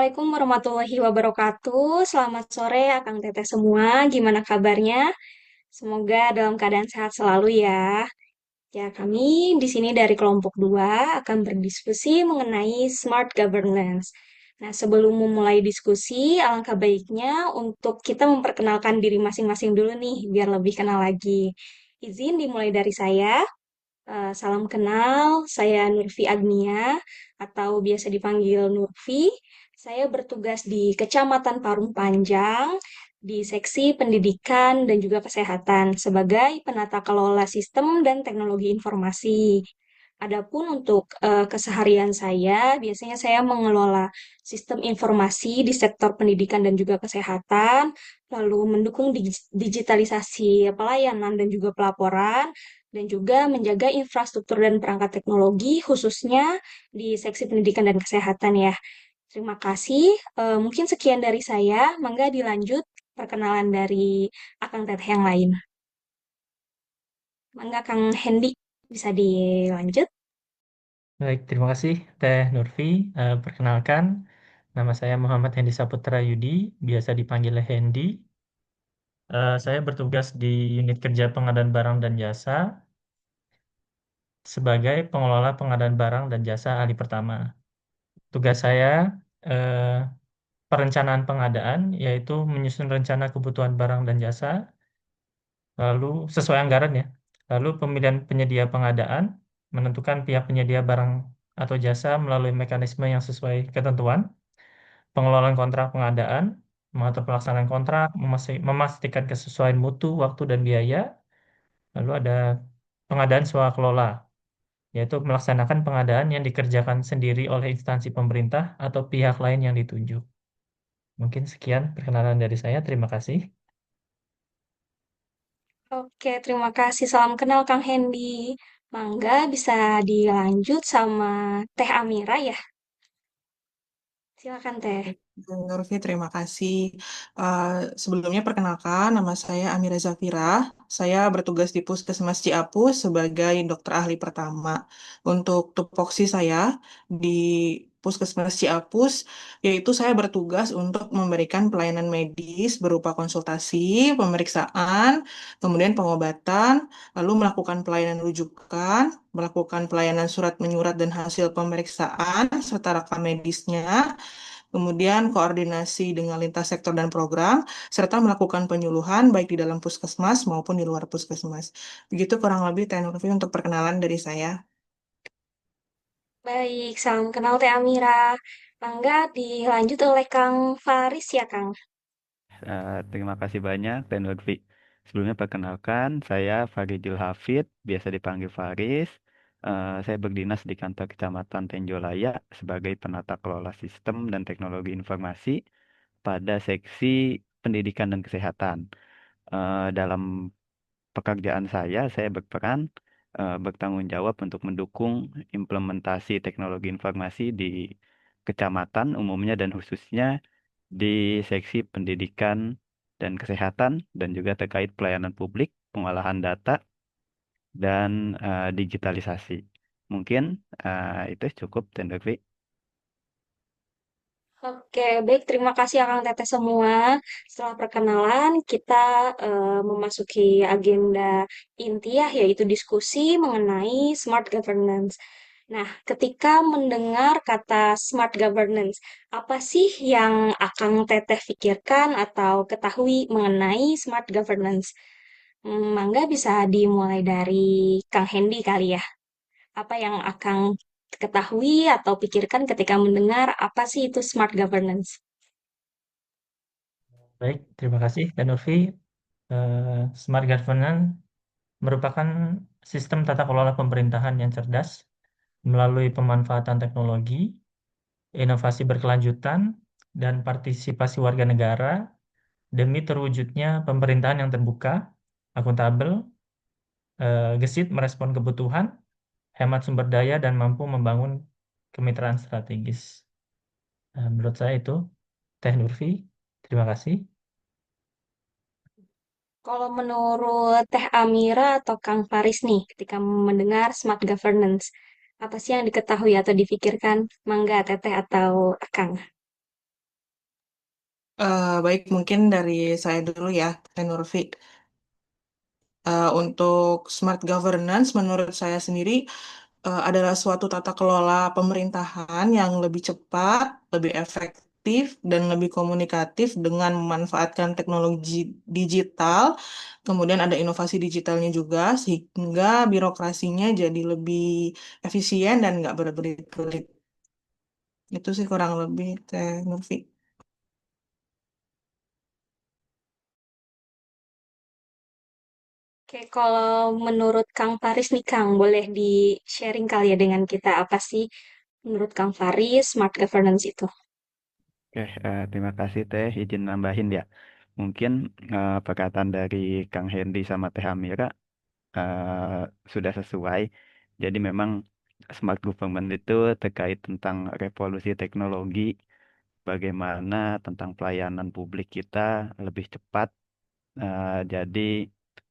Assalamualaikum warahmatullahi wabarakatuh. Selamat sore, Akang Teteh semua. Gimana kabarnya? Semoga dalam keadaan sehat selalu ya. Ya, kami di sini dari kelompok 2 akan berdiskusi mengenai smart governance. Nah, sebelum memulai diskusi, alangkah baiknya untuk kita memperkenalkan diri masing-masing dulu nih, biar lebih kenal lagi. Izin dimulai dari saya. Salam kenal, saya Nurfi Agnia atau biasa dipanggil Nurfi. Saya bertugas di Kecamatan Parung Panjang di Seksi Pendidikan dan juga Kesehatan sebagai penata kelola sistem dan teknologi informasi. Adapun untuk keseharian saya, biasanya saya mengelola sistem informasi di sektor pendidikan dan juga kesehatan, lalu mendukung digitalisasi pelayanan dan juga pelaporan, dan juga menjaga infrastruktur dan perangkat teknologi, khususnya di seksi pendidikan dan kesehatan ya. Terima kasih. Mungkin sekian dari saya. Mangga dilanjut perkenalan dari Akang Teteh yang lain. Mangga Kang Hendy bisa dilanjut. Baik, terima kasih Teh Nurfi. Perkenalkan, nama saya Muhammad Hendi Saputra Yudi, biasa dipanggil Hendi. Saya bertugas di unit kerja pengadaan barang dan jasa sebagai pengelola pengadaan barang dan jasa ahli pertama. Tugas saya eh, perencanaan pengadaan, yaitu menyusun rencana kebutuhan barang dan jasa, lalu sesuai anggaran ya. Lalu pemilihan penyedia pengadaan, menentukan pihak penyedia barang atau jasa melalui mekanisme yang sesuai ketentuan. Pengelolaan kontrak pengadaan, mengatur pelaksanaan kontrak, memastikan kesesuaian mutu, waktu, dan biaya. Lalu ada pengadaan swakelola, yaitu melaksanakan pengadaan yang dikerjakan sendiri oleh instansi pemerintah atau pihak lain yang ditunjuk. Mungkin sekian perkenalan dari saya. Terima kasih. Oke, terima kasih. Salam kenal Kang Hendy. Mangga bisa dilanjut sama Teh Amira ya. Silakan Teh. Nurfi, terima kasih. Eh, Sebelumnya perkenalkan, nama saya Amira Zafira. Saya bertugas di Puskesmas Ciapus sebagai dokter ahli pertama. Untuk tupoksi saya di Puskesmas Ciapus, yaitu saya bertugas untuk memberikan pelayanan medis berupa konsultasi, pemeriksaan, kemudian pengobatan, lalu melakukan pelayanan rujukan, melakukan pelayanan surat menyurat dan hasil pemeriksaan, serta rekam medisnya, kemudian koordinasi dengan lintas sektor dan program, serta melakukan penyuluhan baik di dalam puskesmas maupun di luar puskesmas. Begitu kurang lebih teknologi untuk perkenalan dari saya. Baik, salam kenal Teh Amira. Mangga dilanjut oleh Kang Faris ya Kang. Terima kasih banyak, Teh Nurfi. Sebelumnya perkenalkan, saya Faridil Hafid, biasa dipanggil Faris. Saya berdinas di kantor Kecamatan Tenjolaya sebagai penata kelola sistem dan teknologi informasi pada seksi pendidikan dan kesehatan. Dalam pekerjaan saya berperan bertanggung jawab untuk mendukung implementasi teknologi informasi di kecamatan umumnya dan khususnya di seksi pendidikan dan kesehatan dan juga terkait pelayanan publik, pengolahan data, dan digitalisasi. Mungkin itu cukup, Tendervi. Oke, baik. Terima kasih Akang Teteh semua. Setelah perkenalan, kita memasuki agenda inti ya, yaitu diskusi mengenai smart governance. Nah, ketika mendengar kata smart governance, apa sih yang Akang Teteh pikirkan atau ketahui mengenai smart governance? Mangga bisa dimulai dari Kang Hendy kali ya. Apa yang Akang ketahui atau pikirkan ketika mendengar apa sih itu smart governance? Baik, terima kasih, Teh Nurfi. Smart Governance merupakan sistem tata kelola pemerintahan yang cerdas melalui pemanfaatan teknologi, inovasi berkelanjutan, dan partisipasi warga negara demi terwujudnya pemerintahan yang terbuka, akuntabel, gesit merespon kebutuhan, hemat sumber daya, dan mampu membangun kemitraan strategis. Menurut saya itu, Teh Nurfi. Terima kasih. Kalau menurut Teh Amira atau Kang Faris nih, ketika mendengar smart governance, apa sih yang diketahui atau dipikirkan? Mangga, Teteh atau Akang? Baik, mungkin dari saya dulu ya, Teh Nurfi. Untuk smart governance, menurut saya sendiri adalah suatu tata kelola pemerintahan yang lebih cepat, lebih efektif, dan lebih komunikatif dengan memanfaatkan teknologi digital. Kemudian ada inovasi digitalnya juga, sehingga birokrasinya jadi lebih efisien dan nggak berbelit-belit. Itu sih kurang lebih, Teh Nurfi. Oke, kalau menurut Kang Faris nih Kang, boleh di-sharing kali ya dengan kita apa sih menurut Kang Faris smart governance itu? Oke, terima kasih Teh, izin nambahin ya. Mungkin perkataan dari Kang Hendy sama Teh Amira sudah sesuai. Jadi memang smart government itu terkait tentang revolusi teknologi, bagaimana tentang pelayanan publik kita lebih cepat, jadi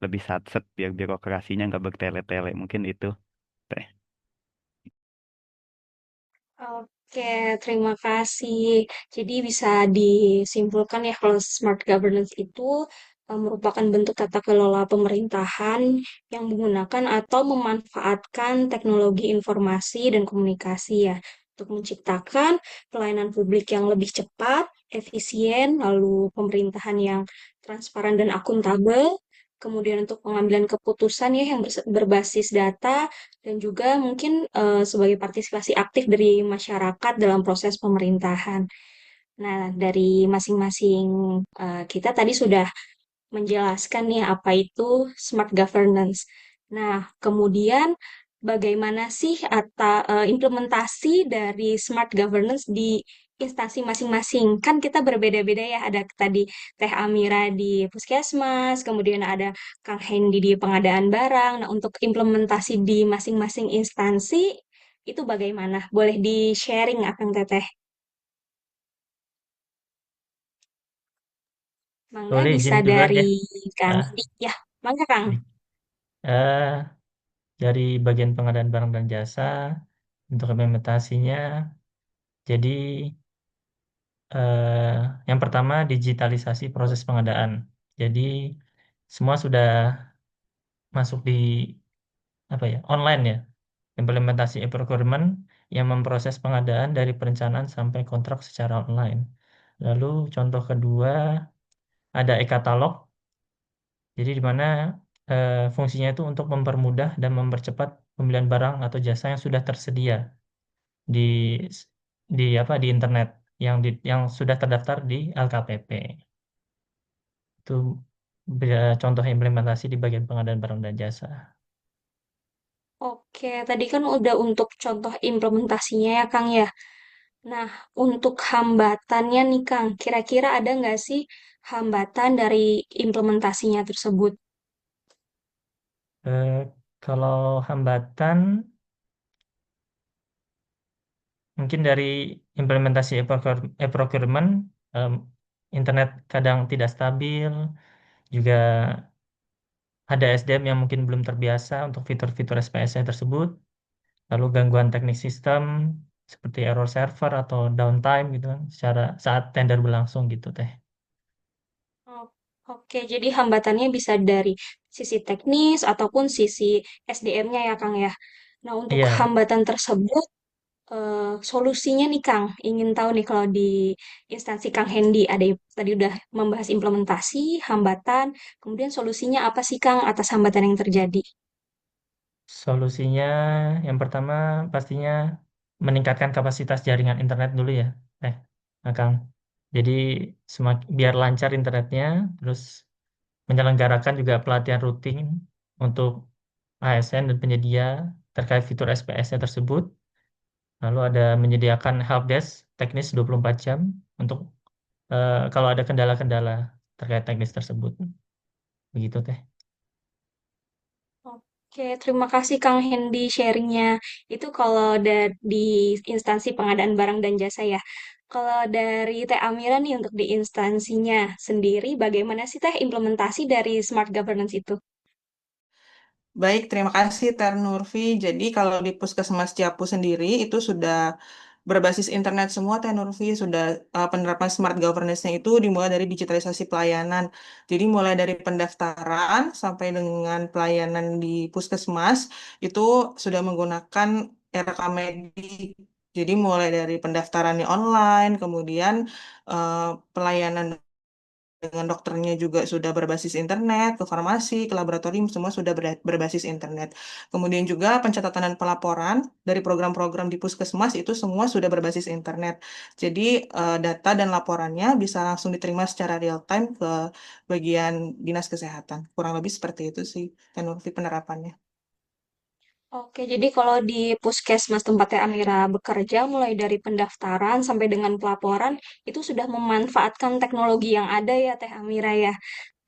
lebih satset biar birokrasinya nggak bertele-tele. Mungkin itu Teh. Oke, terima kasih. Jadi bisa disimpulkan ya kalau smart governance itu merupakan bentuk tata kelola pemerintahan yang menggunakan atau memanfaatkan teknologi informasi dan komunikasi ya untuk menciptakan pelayanan publik yang lebih cepat, efisien, lalu pemerintahan yang transparan dan akuntabel. Kemudian untuk pengambilan keputusan ya yang berbasis data dan juga mungkin sebagai partisipasi aktif dari masyarakat dalam proses pemerintahan. Nah, dari masing-masing kita tadi sudah menjelaskan nih apa itu smart governance. Nah, kemudian bagaimana sih implementasi dari smart governance di instansi masing-masing? Kan kita berbeda-beda ya, ada tadi Teh Amira di Puskesmas, kemudian ada Kang Hendi di pengadaan barang. Nah, untuk implementasi di masing-masing instansi itu bagaimana? Boleh di-sharing, Akang Teteh? Mangga Boleh izin bisa duluan ya. dari Kang Ah, Hendi. Ya, mangga Kang. eh, dari bagian pengadaan barang dan jasa untuk implementasinya. Jadi eh, yang pertama digitalisasi proses pengadaan. Jadi semua sudah masuk di apa ya online ya. Implementasi e-procurement yang memproses pengadaan dari perencanaan sampai kontrak secara online. Lalu contoh kedua ada e-katalog. Jadi di mana fungsinya itu untuk mempermudah dan mempercepat pembelian barang atau jasa yang sudah tersedia di di internet yang sudah terdaftar di LKPP. Itu contoh implementasi di bagian pengadaan barang dan jasa. Oke, tadi kan udah untuk contoh implementasinya ya, Kang ya. Nah, untuk hambatannya nih, Kang, kira-kira ada nggak sih hambatan dari implementasinya tersebut? Eh, Kalau hambatan mungkin dari implementasi e-procurement, em, internet kadang tidak stabil, juga ada SDM yang mungkin belum terbiasa untuk fitur-fitur SPSC tersebut, lalu gangguan teknis sistem seperti error server atau downtime gitu kan, secara saat tender berlangsung gitu teh. Oh, oke, jadi hambatannya bisa dari sisi teknis ataupun sisi SDM-nya ya, Kang ya. Nah, untuk Iya, hambatan tersebut, solusinya nih Kang, ingin tahu nih kalau di instansi Kang Hendi ada tadi udah membahas implementasi, hambatan, kemudian solusinya apa sih Kang atas hambatan yang terjadi? solusinya yang pertama pastinya meningkatkan kapasitas jaringan internet dulu ya, Kang. Jadi biar lancar internetnya, terus menyelenggarakan juga pelatihan rutin untuk ASN dan penyedia terkait fitur SPS-nya tersebut. Lalu ada menyediakan helpdesk teknis 24 jam untuk kalau ada kendala-kendala terkait teknis tersebut. Begitu teh. Oke, terima kasih Kang Hendi sharingnya. Itu kalau di instansi pengadaan barang dan jasa ya. Kalau dari Teh Amira nih untuk di instansinya sendiri, bagaimana sih Teh implementasi dari smart governance itu? Baik, terima kasih Teh Nurfi. Jadi kalau di Puskesmas Ciapu sendiri itu sudah berbasis internet semua, Teh Nurfi. Sudah penerapan smart governance-nya itu dimulai dari digitalisasi pelayanan. Jadi mulai dari pendaftaran sampai dengan pelayanan di puskesmas itu sudah menggunakan e-Rekamedi. Jadi mulai dari pendaftarannya online, kemudian eh, pelayanan dengan dokternya juga sudah berbasis internet, ke farmasi, ke laboratorium, semua sudah berbasis internet. Kemudian juga pencatatan dan pelaporan dari program-program di puskesmas itu semua sudah berbasis internet. Jadi data dan laporannya bisa langsung diterima secara real time ke bagian dinas kesehatan. Kurang lebih seperti itu sih, Tenurfi penerapannya. Oke, jadi kalau di puskesmas tempatnya Amira bekerja, mulai dari pendaftaran sampai dengan pelaporan, itu sudah memanfaatkan teknologi yang ada ya, Teh Amira ya.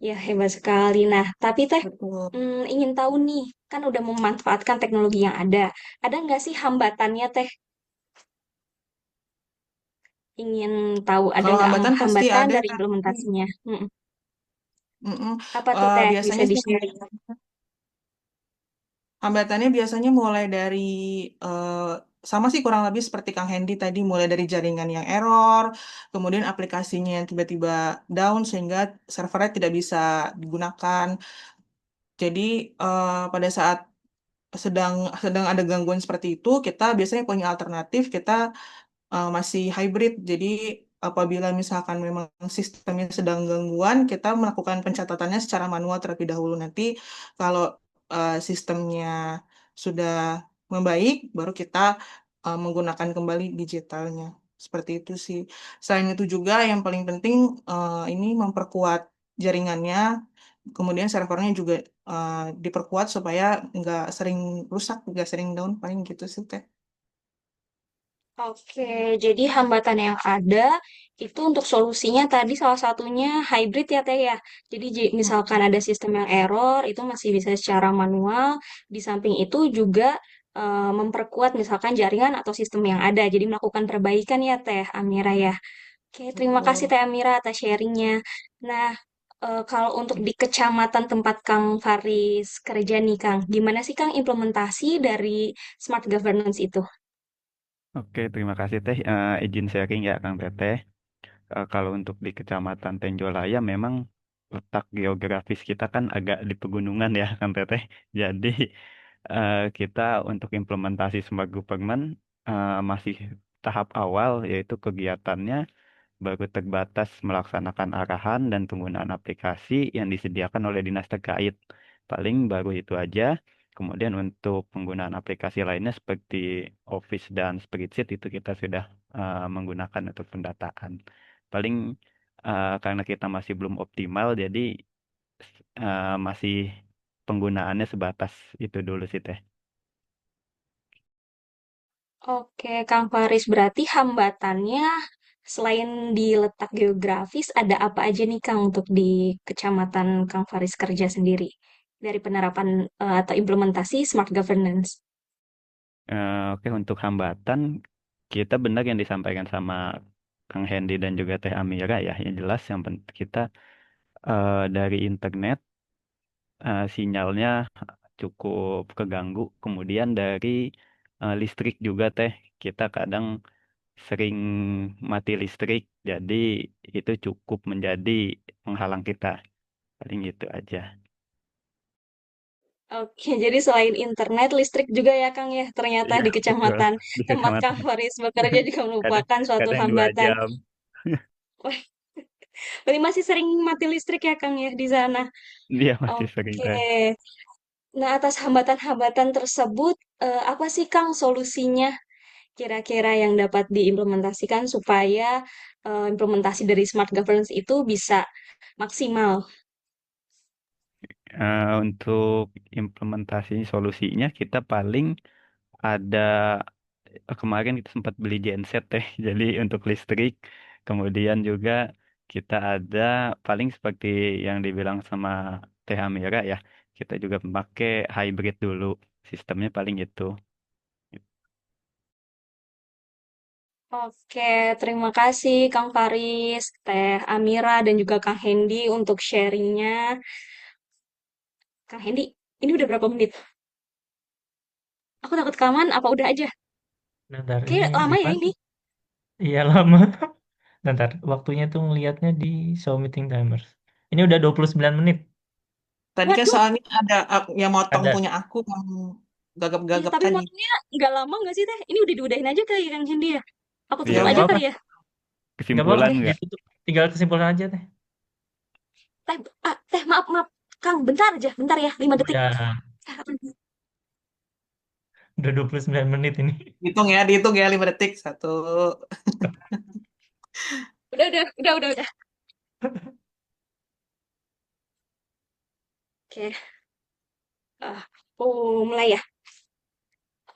Ya, hebat sekali. Nah, tapi Teh, Betul. ingin tahu nih, kan udah memanfaatkan teknologi yang ada. Ada nggak sih hambatannya, Teh? Ingin tahu ada Kalau nggak hambatan pasti hambatan ada. dari implementasinya? Mm-mm. Apa tuh, Teh? Bisa Biasanya sih di-sharing? hambatannya biasanya mulai dari eh, sama sih kurang lebih seperti Kang Hendy tadi, mulai dari jaringan yang error, kemudian aplikasinya yang tiba-tiba down sehingga servernya tidak bisa digunakan. Jadi pada saat sedang sedang ada gangguan seperti itu, kita biasanya punya alternatif, kita masih hybrid. Jadi apabila misalkan memang sistemnya sedang gangguan, kita melakukan pencatatannya secara manual terlebih dahulu. Nanti kalau sistemnya sudah membaik, baru kita menggunakan kembali digitalnya. Seperti itu sih. Selain itu juga yang paling penting ini memperkuat jaringannya, kemudian servernya juga diperkuat supaya nggak sering rusak, nggak sering down, paling gitu sih, Teh. Oke, jadi hambatan yang ada itu untuk solusinya tadi salah satunya hybrid ya Teh ya. Jadi misalkan ada sistem yang error itu masih bisa secara manual. Di samping itu juga memperkuat misalkan jaringan atau sistem yang ada. Jadi melakukan perbaikan ya Teh Amira ya. Oke, terima kasih Betul. Teh Amira atas sharingnya. Nah, kalau untuk di kecamatan tempat Kang Faris kerja nih Kang, gimana sih Kang implementasi dari smart governance itu? Oke, terima kasih Teh. Izin sharing ya Kang Teteh. Kalau untuk di Kecamatan Tenjolaya memang letak geografis kita kan agak di pegunungan ya Kang Teteh. Jadi kita untuk implementasi smart government masih tahap awal yaitu kegiatannya baru terbatas melaksanakan arahan dan penggunaan aplikasi yang disediakan oleh dinas terkait. Paling baru itu aja. Kemudian untuk penggunaan aplikasi lainnya seperti Office dan Spreadsheet itu kita sudah menggunakan untuk pendataan. Paling karena kita masih belum optimal, jadi masih penggunaannya sebatas itu dulu sih Teh. Oke, Kang Faris, berarti hambatannya selain di letak geografis, ada apa aja nih Kang untuk di kecamatan Kang Faris kerja sendiri dari penerapan atau implementasi smart governance? Oke, untuk hambatan, kita benar yang disampaikan sama Kang Hendy dan juga Teh Amira ya. Yang jelas yang kita dari internet sinyalnya cukup keganggu. Kemudian dari listrik juga Teh, kita kadang sering mati listrik. Jadi itu cukup menjadi penghalang kita. Paling itu aja. Oke, jadi selain internet, listrik juga ya Kang ya, ternyata Iya, di betul. kecamatan Di tempat Kang kecamatan. Faris bekerja juga Kadang, merupakan suatu kadang 2 jam. hambatan. Wah, berarti masih sering mati listrik ya Kang ya di sana. Dia masih sering Oke. Teh. Nah, atas hambatan-hambatan tersebut, apa sih Kang solusinya kira-kira yang dapat diimplementasikan supaya implementasi dari smart governance itu bisa maksimal? Untuk implementasi solusinya kita paling ada kemarin kita sempat beli genset teh jadi untuk listrik kemudian juga kita ada paling seperti yang dibilang sama Teh Amira ya kita juga pakai hybrid dulu sistemnya paling itu. Oke, terima kasih Kang Faris, Teh Amira, dan juga Kang Hendy untuk sharingnya. Kang Hendy, ini udah berapa menit? Aku takut kelamaan, apa udah aja? Bentar, ini Kayak lama ya gimana? ini. Iya lama. Bentar, waktunya tuh ngelihatnya di show meeting timers. Ini udah 29 menit. Tadi kan Waduh, soalnya ada yang motong Ada. punya aku yang gagap-gagap tapi tadi. motongnya nggak lama nggak sih Teh? Ini udah diudahin aja kali Kang Hendy ya? Aku Iya, Ya tutup Nggak aja udah, apa-apa. kali ya? Nggak apa-apa kesimpulan Oke. nggak? ditutup. Tinggal kesimpulan aja teh. Teh maaf maaf. Kang, bentar aja, bentar ya, 5 detik. Udah, udah 29 menit ini. dihitung ya 5 detik. 1. Udah. Oke, mulai ya.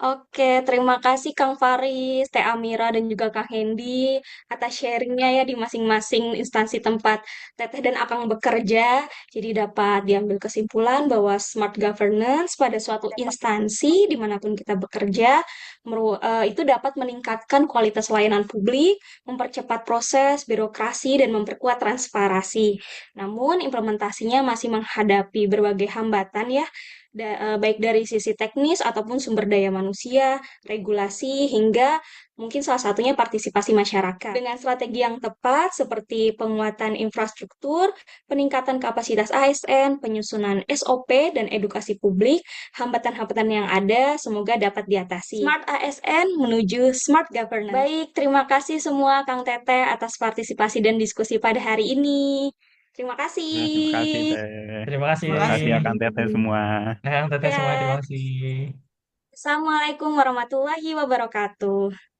Oke, terima kasih Kang Faris, Teh Amira, dan juga Kang Hendy atas sharingnya ya di masing-masing instansi tempat Teteh dan Akang bekerja. Jadi dapat diambil kesimpulan bahwa smart governance pada suatu instansi dimanapun kita bekerja itu dapat meningkatkan kualitas layanan publik, mempercepat proses birokrasi, dan memperkuat transparansi. Namun implementasinya masih menghadapi berbagai hambatan ya baik dari sisi teknis ataupun sumber daya manusia, regulasi, hingga mungkin salah satunya partisipasi masyarakat. Dengan strategi yang tepat seperti penguatan infrastruktur, peningkatan kapasitas ASN, penyusunan SOP, dan edukasi publik, hambatan-hambatan yang ada semoga dapat diatasi. Smart ASN menuju smart governance. Baik, terima kasih semua Kang Teteh atas partisipasi dan diskusi pada hari ini. Terima Nah, terima kasih kasih. Teh. Terima kasih. Terima Terima kasih kasih. akan Teteh semua. Nah, Kang Teteh semua terima Ya. kasih. Assalamualaikum warahmatullahi wabarakatuh.